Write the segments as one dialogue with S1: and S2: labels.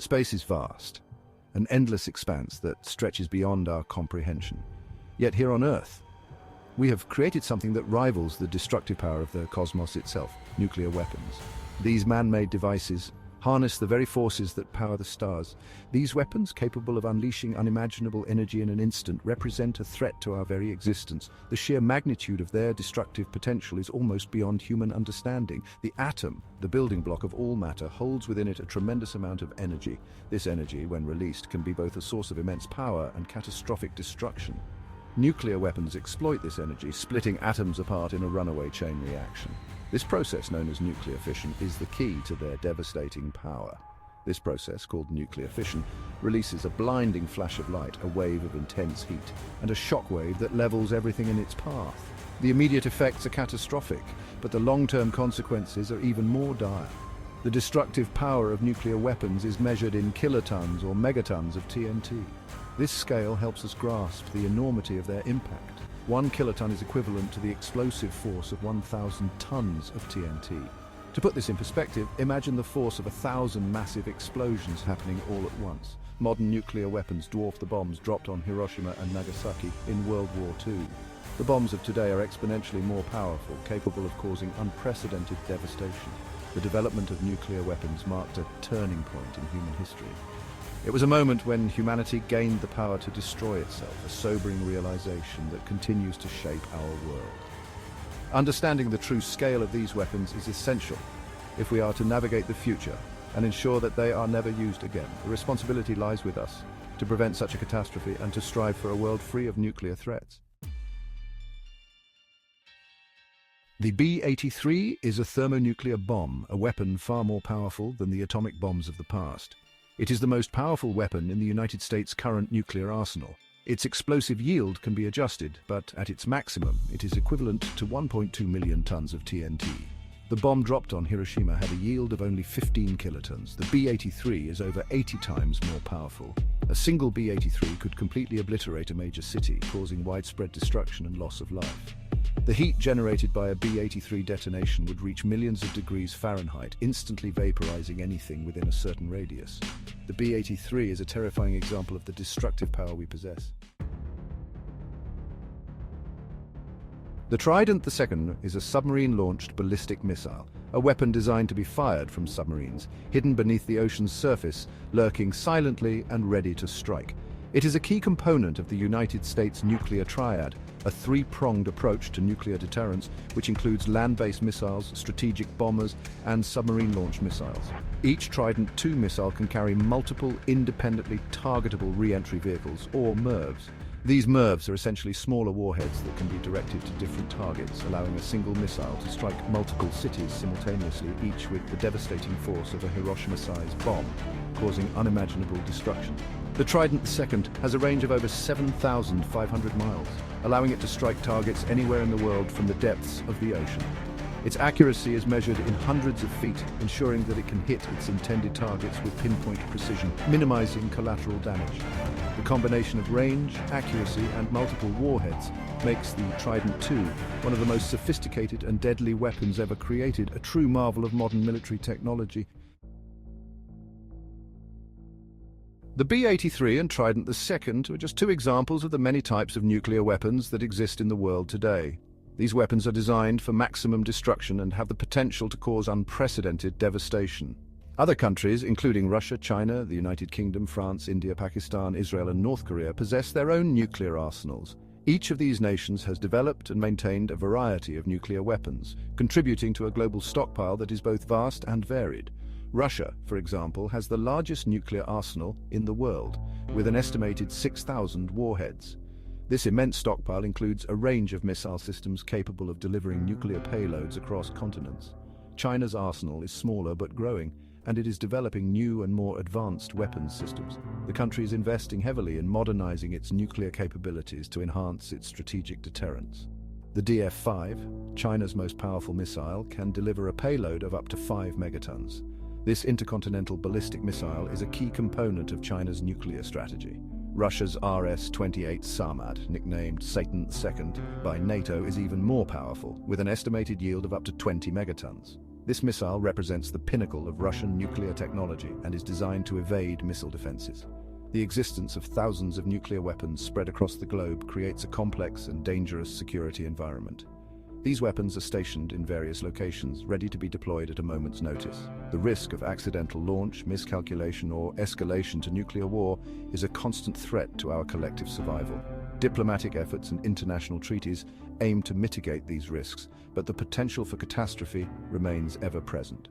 S1: Space is vast, an endless expanse that stretches beyond our comprehension. Yet here on Earth, we have created something that rivals the destructive power of the cosmos itself: nuclear weapons. These man-made devices harness the very forces that power the stars. These weapons, capable of unleashing unimaginable energy in an instant, represent a threat to our very existence. The sheer magnitude of their destructive potential is almost beyond human understanding. The atom, the building block of all matter, holds within it a tremendous amount of energy. This energy, when released, can be both a source of immense power and catastrophic destruction. Nuclear weapons exploit this energy, splitting atoms apart in a runaway chain reaction. This process, known as nuclear fission, is the key to their devastating power. This process, called nuclear fission, releases a blinding flash of light, a wave of intense heat, and a shockwave that levels everything in its path. The immediate effects are catastrophic, but the long-term consequences are even more dire. The destructive power of nuclear weapons is measured in kilotons or megatons of TNT. This scale helps us grasp the enormity of their impact. 1 kiloton is equivalent to the explosive force of 1,000 tons of TNT. To put this in perspective, imagine the force of 1,000 massive explosions happening all at once. Modern nuclear weapons dwarf the bombs dropped on Hiroshima and Nagasaki in World War II. The bombs of today are exponentially more powerful, capable of causing unprecedented devastation. The development of nuclear weapons marked a turning point in human history. It was a moment when humanity gained the power to destroy itself, a sobering realization that continues to shape our world. Understanding the true scale of these weapons is essential if we are to navigate the future and ensure that they are never used again. The responsibility lies with us to prevent such a catastrophe and to strive for a world free of nuclear threats. The B-83 is a thermonuclear bomb, a weapon far more powerful than the atomic bombs of the past. It is the most powerful weapon in the United States' current nuclear arsenal. Its explosive yield can be adjusted, but at its maximum, it is equivalent to 1.2 million tons of TNT. The bomb dropped on Hiroshima had a yield of only 15 kilotons. The B-83 is over 80 times more powerful. A single B-83 could completely obliterate a major city, causing widespread destruction and loss of life. The heat generated by a B-83 detonation would reach millions of degrees Fahrenheit, instantly vaporizing anything within a certain radius. The B-83 is a terrifying example of the destructive power we possess. The Trident II is a submarine-launched ballistic missile, a weapon designed to be fired from submarines, hidden beneath the ocean's surface, lurking silently and ready to strike. It is a key component of the United States nuclear triad, a three-pronged approach to nuclear deterrence, which includes land-based missiles, strategic bombers, and submarine-launched missiles. Each Trident II missile can carry multiple independently targetable re-entry vehicles, or MIRVs. These MIRVs are essentially smaller warheads that can be directed to different targets, allowing a single missile to strike multiple cities simultaneously, each with the devastating force of a Hiroshima-sized bomb, causing unimaginable destruction. The Trident II has a range of over 7,500 miles, allowing it to strike targets anywhere in the world from the depths of the ocean. Its accuracy is measured in hundreds of feet, ensuring that it can hit its intended targets with pinpoint precision, minimizing collateral damage. The combination of range, accuracy, and multiple warheads makes the Trident II one of the most sophisticated and deadly weapons ever created, a true marvel of modern military technology. The B-83 and Trident II are just two examples of the many types of nuclear weapons that exist in the world today. These weapons are designed for maximum destruction and have the potential to cause unprecedented devastation. Other countries, including Russia, China, the United Kingdom, France, India, Pakistan, Israel, and North Korea, possess their own nuclear arsenals. Each of these nations has developed and maintained a variety of nuclear weapons, contributing to a global stockpile that is both vast and varied. Russia, for example, has the largest nuclear arsenal in the world, with an estimated 6,000 warheads. This immense stockpile includes a range of missile systems capable of delivering nuclear payloads across continents. China's arsenal is smaller but growing, and it is developing new and more advanced weapons systems. The country is investing heavily in modernizing its nuclear capabilities to enhance its strategic deterrence. The DF-5, China's most powerful missile, can deliver a payload of up to 5 megatons. This intercontinental ballistic missile is a key component of China's nuclear strategy. Russia's RS-28 Sarmat, nicknamed Satan II by NATO, is even more powerful, with an estimated yield of up to 20 megatons. This missile represents the pinnacle of Russian nuclear technology and is designed to evade missile defenses. The existence of thousands of nuclear weapons spread across the globe creates a complex and dangerous security environment. These weapons are stationed in various locations, ready to be deployed at a moment's notice. The risk of accidental launch, miscalculation, or escalation to nuclear war is a constant threat to our collective survival. Diplomatic efforts and international treaties aim to mitigate these risks, but the potential for catastrophe remains ever present.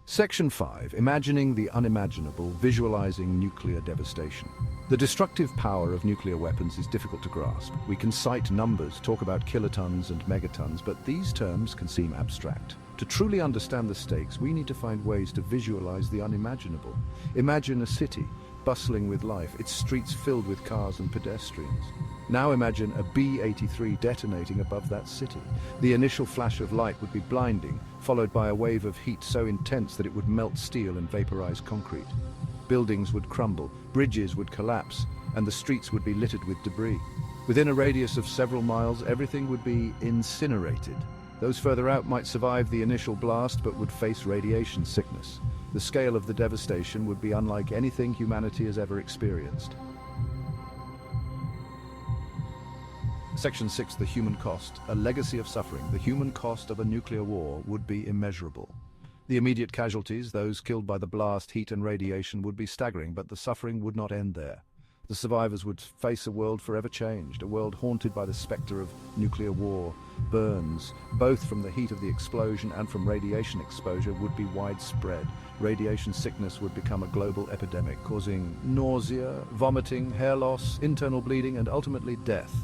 S1: Section 5. Imagining the unimaginable, visualizing nuclear devastation. The destructive power of nuclear weapons is difficult to grasp. We can cite numbers, talk about kilotons and megatons, but these terms can seem abstract. To truly understand the stakes, we need to find ways to visualize the unimaginable. Imagine a city, bustling with life, its streets filled with cars and pedestrians. Now imagine a B-83 detonating above that city. The initial flash of light would be blinding, followed by a wave of heat so intense that it would melt steel and vaporize concrete. Buildings would crumble, bridges would collapse, and the streets would be littered with debris. Within a radius of several miles, everything would be incinerated. Those further out might survive the initial blast but would face radiation sickness. The scale of the devastation would be unlike anything humanity has ever experienced. Section 6. The human cost. A legacy of suffering. The human cost of a nuclear war would be immeasurable. The immediate casualties, those killed by the blast, heat and radiation, would be staggering, but the suffering would not end there. The survivors would face a world forever changed, a world haunted by the specter of nuclear war. Burns, both from the heat of the explosion and from radiation exposure, would be widespread. Radiation sickness would become a global epidemic, causing nausea, vomiting, hair loss, internal bleeding, and ultimately death.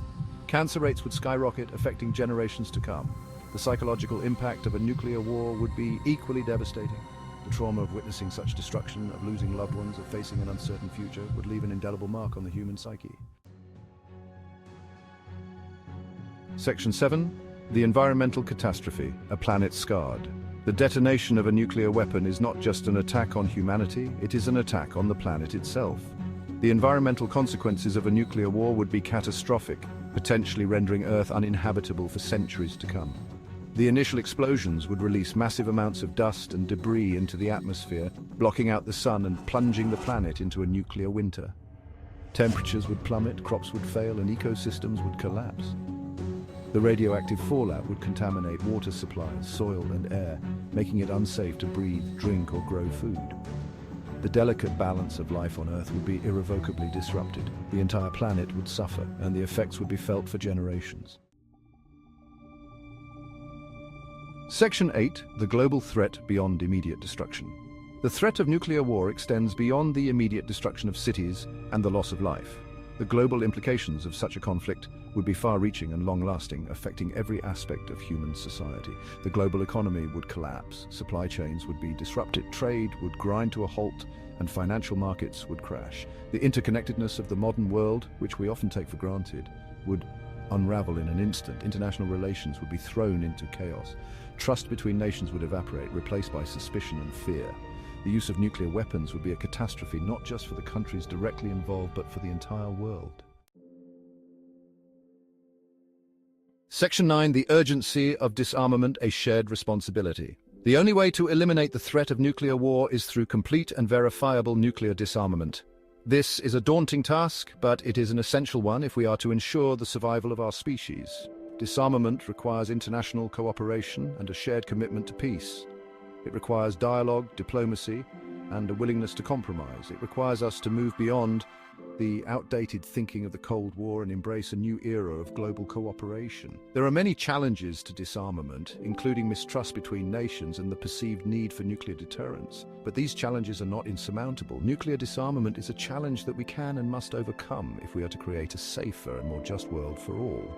S1: Cancer rates would skyrocket, affecting generations to come. The psychological impact of a nuclear war would be equally devastating. The trauma of witnessing such destruction, of losing loved ones, of facing an uncertain future, would leave an indelible mark on the human psyche. Section 7. The environmental catastrophe, a planet scarred. The detonation of a nuclear weapon is not just an attack on humanity, it is an attack on the planet itself. The environmental consequences of a nuclear war would be catastrophic, potentially rendering Earth uninhabitable for centuries to come. The initial explosions would release massive amounts of dust and debris into the atmosphere, blocking out the sun and plunging the planet into a nuclear winter. Temperatures would plummet, crops would fail, and ecosystems would collapse. The radioactive fallout would contaminate water supplies, soil, and air, making it unsafe to breathe, drink, or grow food. The delicate balance of life on Earth would be irrevocably disrupted. The entire planet would suffer, and the effects would be felt for generations. Section 8. The global threat beyond immediate destruction. The threat of nuclear war extends beyond the immediate destruction of cities and the loss of life. The global implications of such a conflict would be far-reaching and long-lasting, affecting every aspect of human society. The global economy would collapse, supply chains would be disrupted, trade would grind to a halt, and financial markets would crash. The interconnectedness of the modern world, which we often take for granted, would unravel in an instant. International relations would be thrown into chaos. Trust between nations would evaporate, replaced by suspicion and fear. The use of nuclear weapons would be a catastrophe not just for the countries directly involved, but for the entire world. Section 9. The urgency of disarmament, a shared responsibility. The only way to eliminate the threat of nuclear war is through complete and verifiable nuclear disarmament. This is a daunting task, but it is an essential one if we are to ensure the survival of our species. Disarmament requires international cooperation and a shared commitment to peace. It requires dialogue, diplomacy, and a willingness to compromise. It requires us to move beyond the outdated thinking of the Cold War and embrace a new era of global cooperation. There are many challenges to disarmament, including mistrust between nations and the perceived need for nuclear deterrence. But these challenges are not insurmountable. Nuclear disarmament is a challenge that we can and must overcome if we are to create a safer and more just world for all.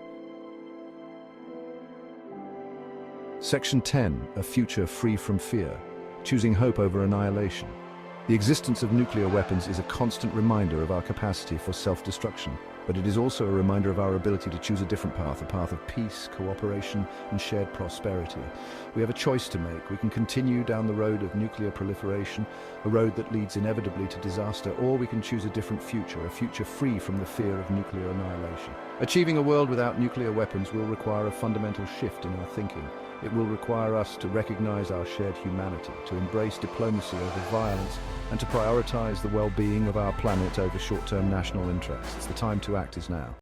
S1: Section 10. A future free from fear. Choosing hope over annihilation. The existence of nuclear weapons is a constant reminder of our capacity for self-destruction. But it is also a reminder of our ability to choose a different path, a path of peace, cooperation, and shared prosperity. We have a choice to make. We can continue down the road of nuclear proliferation, a road that leads inevitably to disaster, or we can choose a different future, a future free from the fear of nuclear annihilation. Achieving a world without nuclear weapons will require a fundamental shift in our thinking. It will require us to recognize our shared humanity, to embrace diplomacy over violence, and to prioritize the well-being of our planet over short-term national interests. The time to act is now.